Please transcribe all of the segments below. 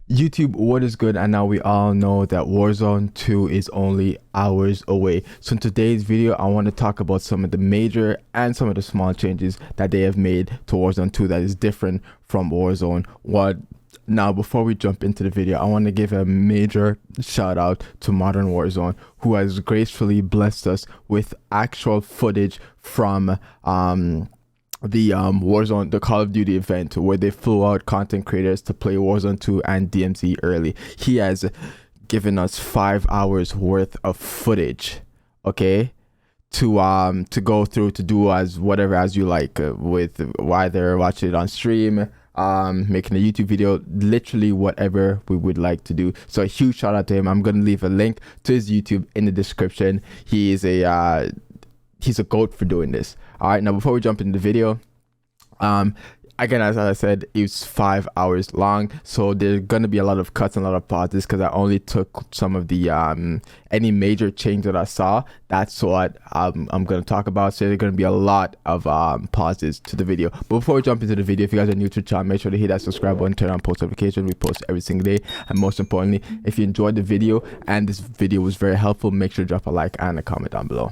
YouTube, what is good? And now we all know that Warzone 2 is only hours away. So in today's video, I want to talk about some of the major and some of the small changes that they have made to Warzone 2 that is different from Warzone 1. Now, before we jump into the video, I want to give a major shout out to Modern Warzone, who has gracefully blessed us with actual footage from the Warzone, the Call of Duty event where they flew out content creators to play Warzone 2 and DMZ early. He has given us 5 hours worth of footage, okay, to go through, to do as whatever as you like with whether watching it on stream, making a YouTube video, literally whatever we would like to do. So a huge shout out to him. I'm gonna leave a link to his YouTube in the description. He is a he's a goat for doing this. All right, now before we jump into the video, again, as I said, it's 5 hours long, so there's gonna be a lot of cuts and a lot of pauses because I only took some of the any major change that I saw. That's what I'm gonna talk about. So there's gonna be a lot of pauses to the video. But before we jump into the video, if you guys are new to the channel, make sure to hit that subscribe button, turn on post notifications. We post every single day, and most importantly, if you enjoyed the video and this video was very helpful, make sure to drop a like and a comment down below.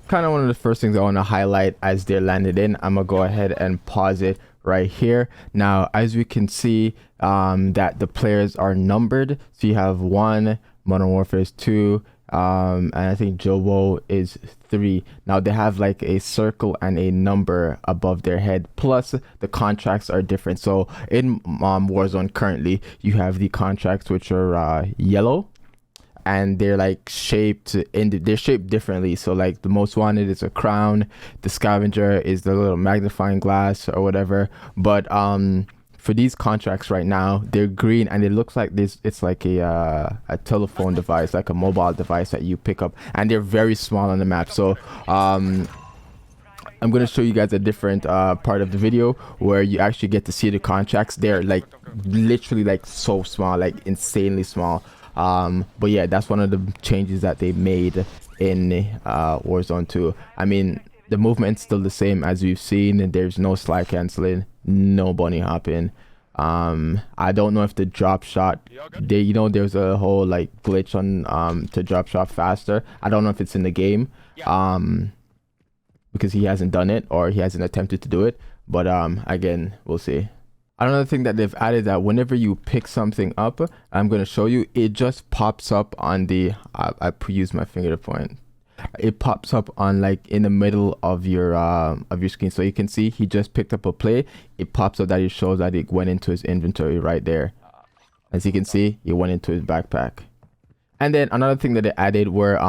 Kind of one of the first things I want to highlight as they're landed in. I'm gonna go ahead and pause it right here. Now, as we can see, that the players are numbered. So you have 1, Modern Warfare is 2, and I think Jobo is 3. Now they have like a circle and a number above their head, plus the contracts are different. So in Warzone currently, you have the contracts which are yellow, and they're like shaped they're shaped differently. So like the most wanted is a crown, the scavenger is the little magnifying glass or whatever. But for these contracts right now, they're green, and it looks like this, it's like a telephone device, like a mobile device that you pick up, and they're very small on the map. So I'm going to show you guys a different part of the video where you actually get to see the contracts. They're like literally like so small, like insanely small. But yeah, that's one of the changes that they made in Warzone 2. I mean, the movement's still the same as we've seen, and there's no slide canceling, no bunny hopping. I don't know if the drop shot, there's a whole like glitch on to drop shot faster. I don't know if it's in the game because he hasn't done it or he hasn't attempted to do it, but again, we'll see. Another thing that they've added, that whenever you pick something up, I'm going to show you, it just pops up on the I use my finger to point. It pops up on like in the middle of your screen, so you can see he just picked up a play. It pops up that it shows that it went into his inventory right there. As you can see, it went into his backpack. And then another thing that they added were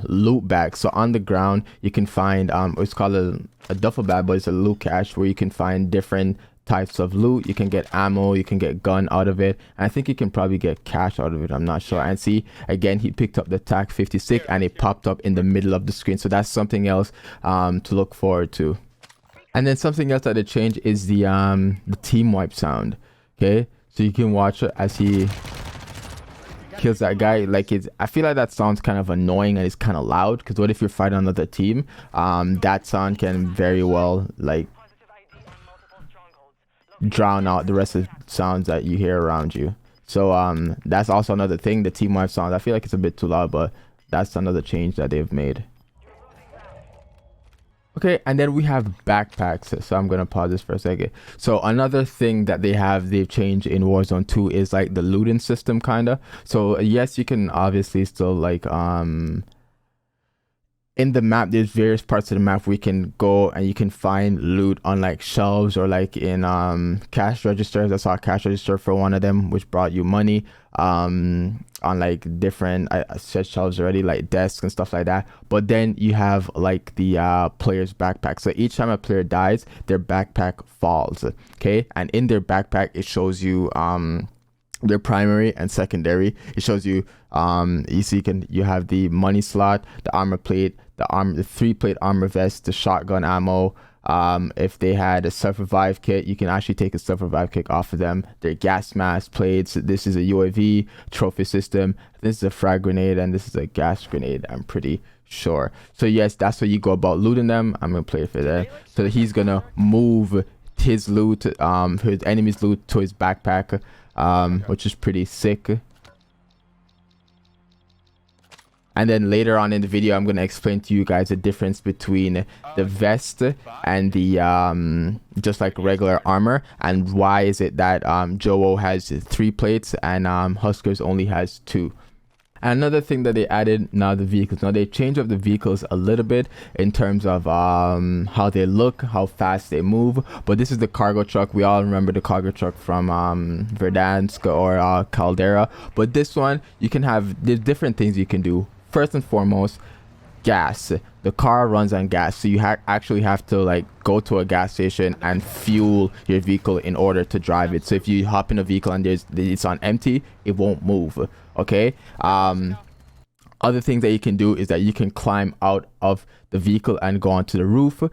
loot bags. So on the ground you can find it's called a duffel bag, but it's a loot cache where you can find different types of loot. You can get ammo, you can get gun out of it, and I think you can probably get cash out of it, I'm not sure. And see, again, he picked up the TAC 56 and it popped up in the middle of the screen, so that's something else to look forward to. And then something else that they changed is the team wipe sound. Okay, so you can watch it as he kills that guy. Like, I feel like that sounds kind of annoying and it's kind of loud, because what if you're fighting another team? That sound can very well like drown out the rest of the sounds that you hear around you. So that's also another thing, the team wipe sound. I feel like it's a bit too loud, but that's another change that they've made. Okay, and then we have backpacks. So I'm gonna pause this for a second. So another thing that they've changed in Warzone 2 is like the looting system, kinda. So yes, you can obviously still like in the map, there's various parts of the map where you can go and you can find loot on like shelves or like in cash registers. I saw a cash register for one of them which brought you money on like different, I said shelves already, like desks and stuff like that. But then you have like the player's backpack. So each time a player dies, their backpack falls, okay, and in their backpack it shows you their primary and secondary. It shows you you see, you have the money slot, the armor plate, the 3-plate armor vest, the shotgun ammo. If they had a self-revive kit, you can actually take a self-revive kit off of them. Their gas mask plates. This is a UAV trophy system. This is a frag grenade, and this is a gas grenade, I'm pretty sure. So yes, that's how you go about looting them. I'm gonna play it for that. So he's gonna move his loot, his enemy's loot to his backpack, which is pretty sick. And then later on in the video, I'm going to explain to you guys the difference between the vest and the just like regular armor, and why is it that Joe has 3 plates and Huskers only has 2. And another thing that they added, now the vehicles. Now they changed up the vehicles a little bit in terms of how they look, how fast they move. But this is the cargo truck. We all remember the cargo truck from Verdansk or Caldera. But this one, you can have, there's different things you can do. First and foremost, gas. The car runs on gas, so you actually have to like go to a gas station and fuel your vehicle in order to drive it. So if you hop in a vehicle and it's on empty, it won't move. Okay. Other things that you can do is that you can climb out of the vehicle and go onto the roof. So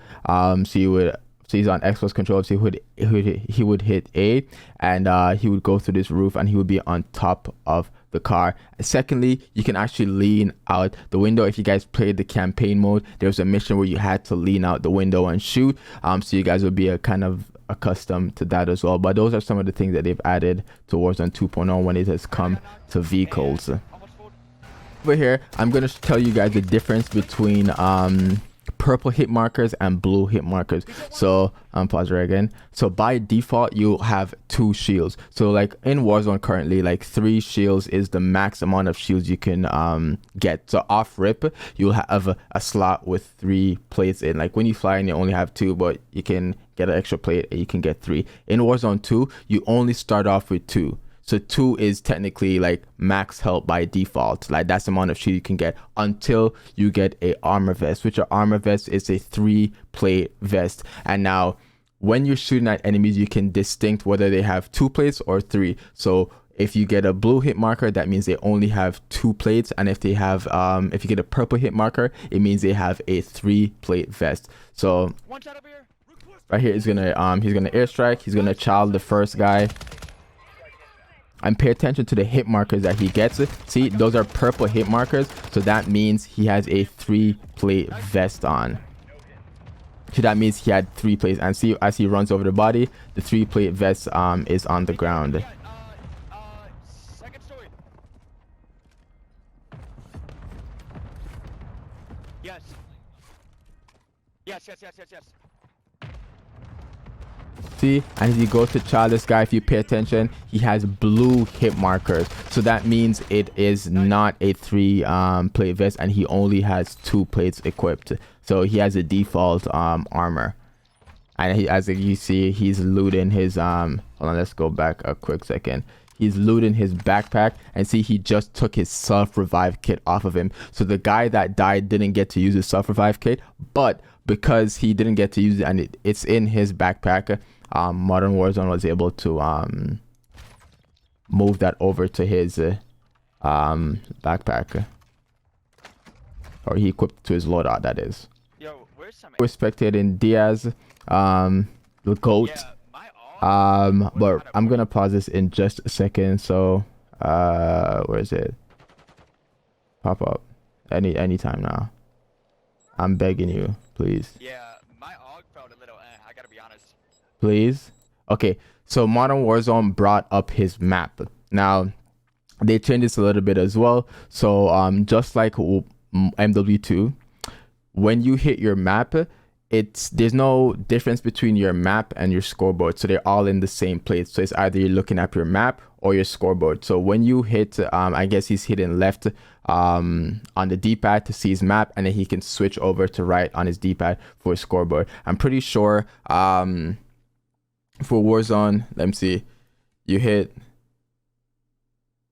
he's on Xbox control, so he would hit A, and he would go through this roof and he would be on top of the car. Secondly, you can actually lean out the window. If you guys played the campaign mode, there was a mission where you had to lean out the window and shoot. So you guys would be kind of accustomed to that as well. But those are some of the things that they've added to Warzone 2.0 when it has come to vehicles. Over here, I'm going to tell you guys the difference between purple hit markers and blue hit markers. So pause right again. So by default, you have 2 shields. So like in Warzone currently, like 3 shields is the max amount of shields you can get. So off rip, you'll have a slot with 3 plates in. Like when you fly in, you only have 2, but you can get an extra plate and you can get 3. In Warzone 2, you only start off with 2. So 2 is technically like max health by default. Like that's the amount of shield you can get until you get a armor vest, which an armor vest is a 3-plate vest. And now when you're shooting at enemies, you can distinct whether they have 2 plates or 3. So if you get a blue hit marker, that means they only have 2 plates. And if they have, if you get a purple hit marker, it means they have a 3-plate vest. So right here is gonna, he's gonna airstrike. He's gonna child the first guy. And pay attention to the hit markers that he gets. See, those are purple hit markers, so that means he has a 3-plate vest on. So that means he had 3 plates, and see, as he runs over the body, the 3-plate vest is on the ground. Yes. See, and as you go to child this guy, if you pay attention, he has blue hit markers, so that means it is not a 3-plate vest, and he only has 2 plates equipped. So he has a default armor, and as you see, he's looting his hold on, let's go back a quick second. He's looting his backpack, and see, he just took his self-revive kit off of him. So the guy that died didn't get to use his self-revive kit, but because he didn't get to use it and it's in his backpack, Modern Warzone was able to move that over to his backpack, or he equipped to his loadout, that is. Yo, where's some? We're spectating Diaz, the GOAT. But I'm gonna pause this in just a second. So where is it? Pop up anytime now. I'm begging you, please. Yeah, my AUG felt a little I gotta be honest. Please. Okay, so Modern Warzone brought up his map. Now they changed this a little bit as well. So just like MW2, when you hit your map, there's no difference between your map and your scoreboard, so they're all in the same place. So it's either you're looking at your map or your scoreboard. So when you hit I guess he's hitting left on the D-pad to see his map, and then he can switch over to right on his D-pad for his scoreboard. I'm pretty sure for Warzone, let me see, you hit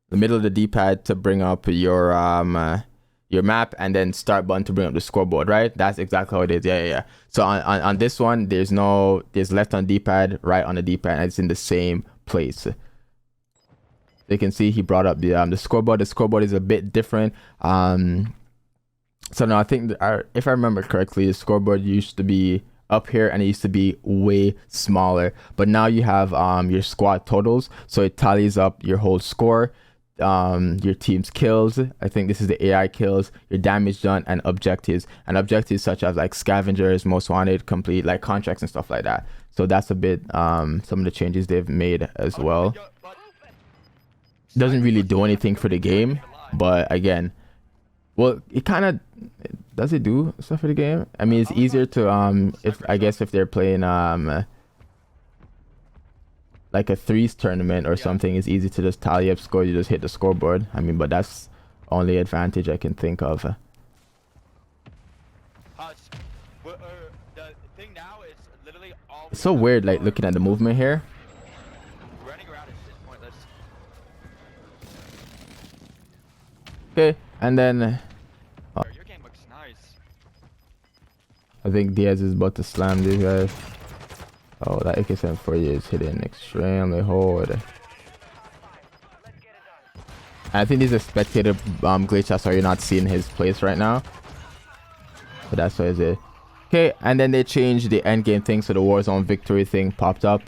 the middle of the D-pad to bring up your map, and then start button to bring up the scoreboard, right? That's exactly how it is. Yeah. So on this one, there's left on D-pad, right on the D-pad, and it's in the same place. You can see he brought up the scoreboard. The scoreboard is a bit different. So now I think if I remember correctly, the scoreboard used to be up here and it used to be way smaller, but now you have your squad totals, so it tallies up your whole score. your team's kills. I think this is the AI kills, your damage done, and objectives. And objectives such as like scavengers, most wanted, complete, like contracts and stuff like that. So that's a bit some of the changes they've made as well. Doesn't really do anything for the game, but again, well, it kind of does it do stuff for the game. I mean, it's easier to if I guess if they're playing like a threes tournament or something, it's easy to just tally up scores. You just hit the scoreboard. I mean, but that's only advantage I can think of. The thing now is literally all. It's so weird, like looking at the movement here. Running around is pointless. Okay, and then Your game looks nice. I think Diaz is about to slam these guys. Oh, that AK-74 is hitting extremely hard. I think these are spectator glitch, that's why you're not seeing his place right now. But that's why it's it. Okay, and then they changed the end game thing, so the Warzone victory thing popped up.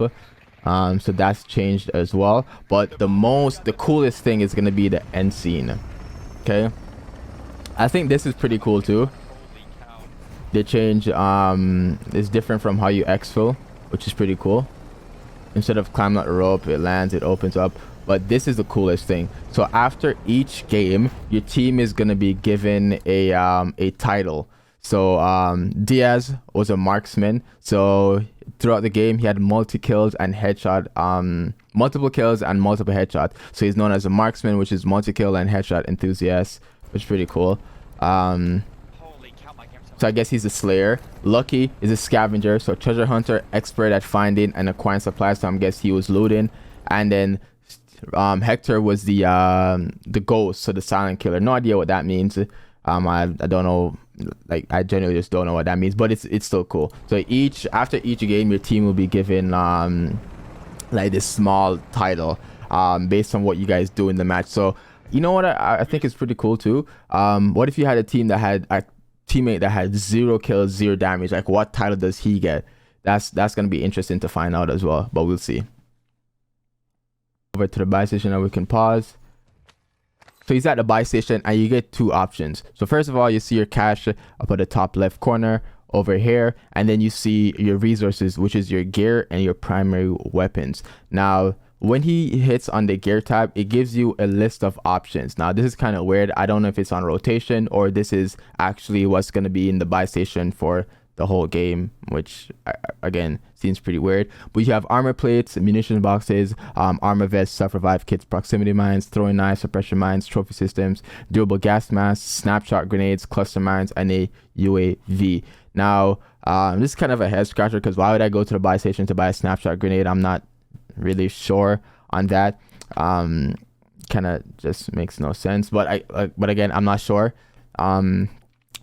So that's changed as well. But the coolest thing is gonna be the end scene. Okay, I think this is pretty cool too. They change it's different from how you exfil, which is pretty cool. Instead of climbing up the rope, it lands, it opens up. But this is the coolest thing. So after each game, your team is gonna be given a title. So Diaz was a marksman. So throughout the game, he had multiple kills and multiple headshots. So he's known as a marksman, which is multi-kill and headshot enthusiast, which is pretty cool. So I guess he's a slayer. Lucky is a scavenger, so treasure hunter, expert at finding and acquiring supplies. So I'm guess he was looting. And then Hector was the ghost, so the silent killer. No idea what that means. I don't know. Like I generally just don't know what that means, but it's still cool. So after each game, your team will be given like this small title based on what you guys do in the match. So you know what I think is pretty cool too. What if you had a team that had a teammate that had 0 kills, 0 damage? Like what title does he get? That's gonna be interesting to find out as well, but we'll see. Over to the buy station, and we can pause. So he's at the buy station and you get 2 options. So first of all, you see your cash up at the top left corner over here, and then you see your resources, which is your gear and your primary weapons. Now when he hits on the gear tab, it gives you a list of options. Now this is kind of weird. I don't know if it's on rotation or this is actually what's going to be in the buy station for the whole game, which again seems pretty weird. But you have armor plates, munitions boxes, armor vests, self-revive kits, proximity mines, throwing knives, suppression mines, trophy systems, durable gas masks, snapshot grenades, cluster mines, and a UAV. Now this is kind of a head scratcher, because why would I go to the buy station to buy a snapshot grenade? I'm not really sure on that. Kind of just makes no sense, but but again, I'm not sure.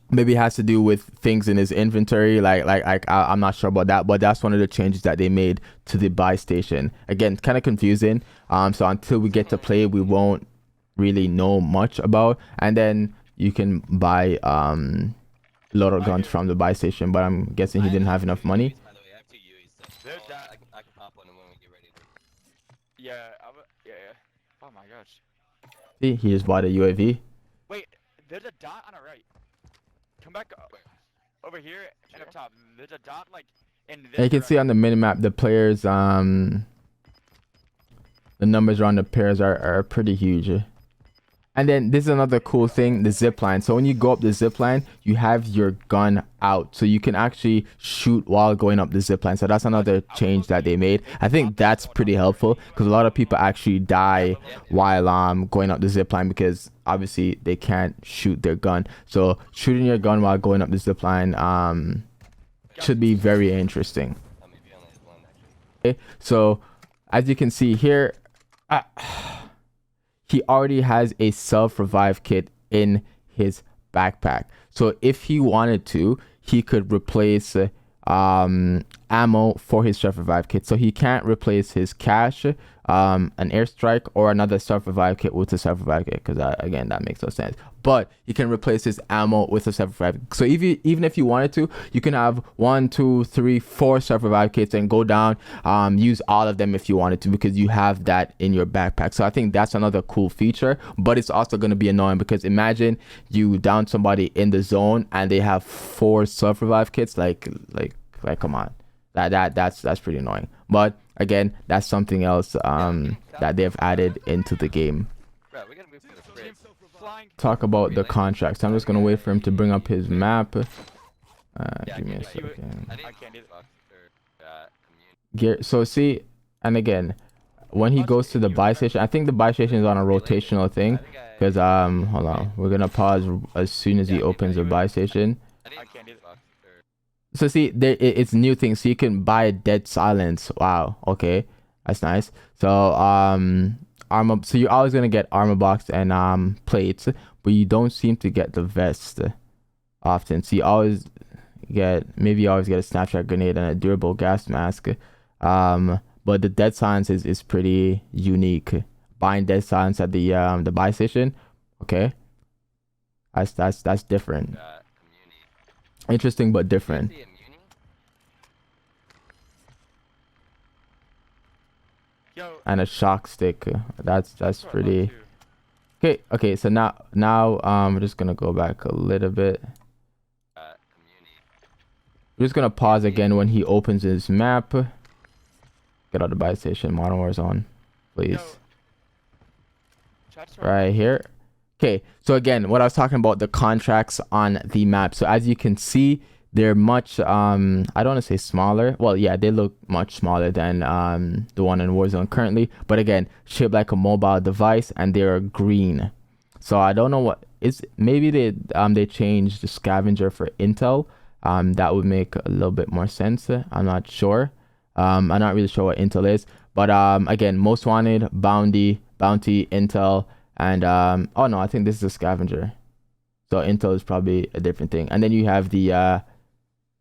Maybe it has to do with things in his inventory, I'm not sure about that, but that's one of the changes that they made to the buy station. Again, kind of confusing. So until we get to play, we won't really know much about. And then you can buy loader guns from the buy station, but I'm guessing he didn't have enough money. Yeah, yeah. Oh my gosh. See, he just bought a UAV. Wait, there's a dot on the right. Come back over here and up top. There's a dot like in this. And you can see on the minimap the players, the numbers around the pairs are pretty huge. And then this is another cool thing, the zip line. So when you go up the zip line, you have your gun out, so you can actually shoot while going up the zip line. So that's another change that they made. I think that's pretty helpful, because a lot of people actually die while going up the zip line, because obviously they can't shoot their gun. So shooting your gun while going up the zip line should be very interesting. Okay, so as you can see here, he already has a self-revive kit in his backpack. So if he wanted to, he could replace ammo for his self-revive kit. So he can't replace his cash, an airstrike, or another self-revive kit with a self-revive kit, because again, that makes no sense. But you can replace his ammo with a self-revive. So even if you wanted to, you can have 1, 2, 3, 4 self-revive kits and go down, use all of them if you wanted to, because you have that in your backpack. So I think that's another cool feature, but it's also going to be annoying, because imagine you down somebody in the zone and they have 4 self-revive kits. Like come on, that's pretty annoying. But again, that's something else that they've added into the game. Talk about the contracts. I'm just gonna wait for him to bring up his map. Give me a second. So see, and again, when he goes to the buy station, I think the buy station is on a rotational thing, because hold on, we're gonna pause as soon as he opens the buy station. So see, it's new things. So you can buy dead silence. Wow, okay, that's nice. So armor. So you're always gonna get armor box and plates, but you don't seem to get the vest often. So you always get, maybe you always get a snapshot grenade and a durable gas mask. But the dead silence is pretty unique. Buying dead silence at the buy station, okay, that's different. Interesting but different. And a shock stick. That's pretty. Okay. So now we're just gonna go back a little bit. We're just gonna pause again when he opens his map. Get out of the buy station. Modern Warzone, please. Right here. Okay, so again, what I was talking about, the contracts on the map. So as you can see, they're much I don't want to say smaller. Well, yeah, they look much smaller than the one in Warzone currently, but again, shaped like a mobile device, and they're green. So I don't know what is, maybe they changed the scavenger for intel. That would make a little bit more sense. I'm not sure. I'm not really sure what intel is, but again, most wanted, bounty, intel. And oh no, I think this is a scavenger, so intel is probably a different thing. And then you have the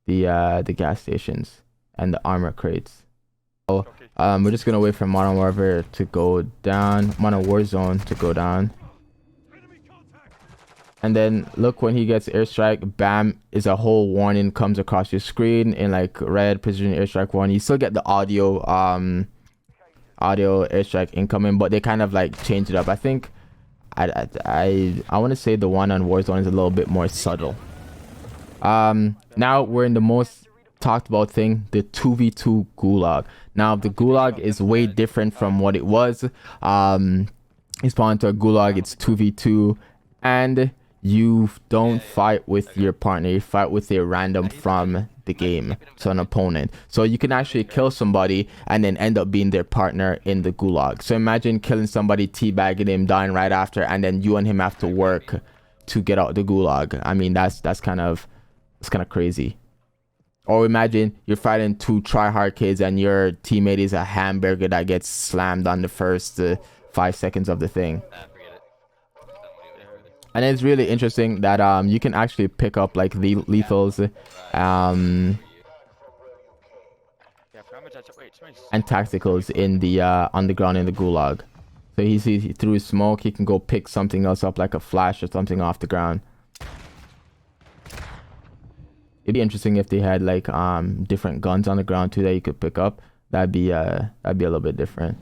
gas stations and the armor crates. So we're just gonna wait for Modern Warfare to go down, Modern Warzone to go down, and then look, when he gets airstrike, bam, is a whole warning comes across your screen in like red, precision airstrike warning. You still get the audio airstrike incoming, but they kind of like changed it up. I think I want to say the one on Warzone is a little bit more subtle. Now we're in the most talked about thing, the 2v2 gulag. Now the gulag is way different from what it was. You spawn into a gulag, it's 2v2, and you don't fight with your partner, you fight with a random from the game, so an opponent. So you can actually kill somebody and then end up being their partner in the gulag. So imagine killing somebody, teabagging him, dying right after, and then you and him have to work to get out the gulag. I mean, that's kind of crazy. Or imagine you're fighting 2 tryhard kids and your teammate is a hamburger that gets slammed on the first 5 seconds of the thing. And it's really interesting that you can actually pick up like the lethals and tacticals in the on the ground in the gulag. So he sees through his smoke, he can go pick something else up like a flash or something off the ground. It'd be interesting if they had like different guns on the ground too that you could pick up. That'd be a little bit different.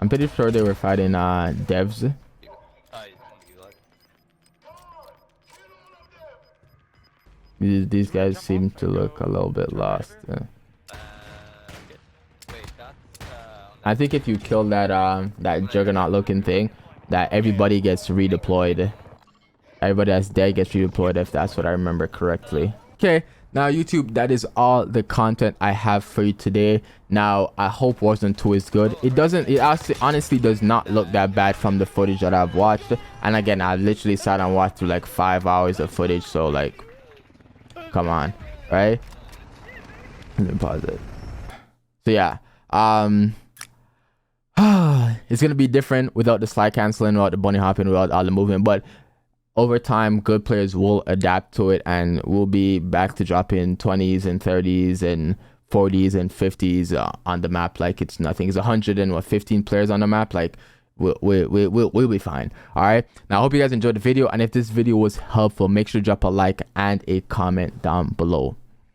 I'm pretty sure they were fighting devs. These guys seem to look a little bit lost. I think if you kill that juggernaut looking thing, that everybody gets redeployed. Everybody that's dead gets redeployed, if that's what I remember correctly. Okay, now YouTube, that is all the content I have for you today. Now I hope Warzone 2 is good. It honestly does not look that bad from the footage that I've watched. And again, I literally sat and watched through like 5 hours of footage, so like, come on, right? Let me pause it. So yeah, it's gonna be different without the slide canceling, without the bunny hopping, without all the movement. But over time, good players will adapt to it, and we'll be back to dropping 20s and 30s and 40s and 50s on the map like it's nothing. It's 115 players on the map. Like we'll be fine. All right. Now I hope you guys enjoyed the video, and if this video was helpful, make sure to drop a like and a comment down below.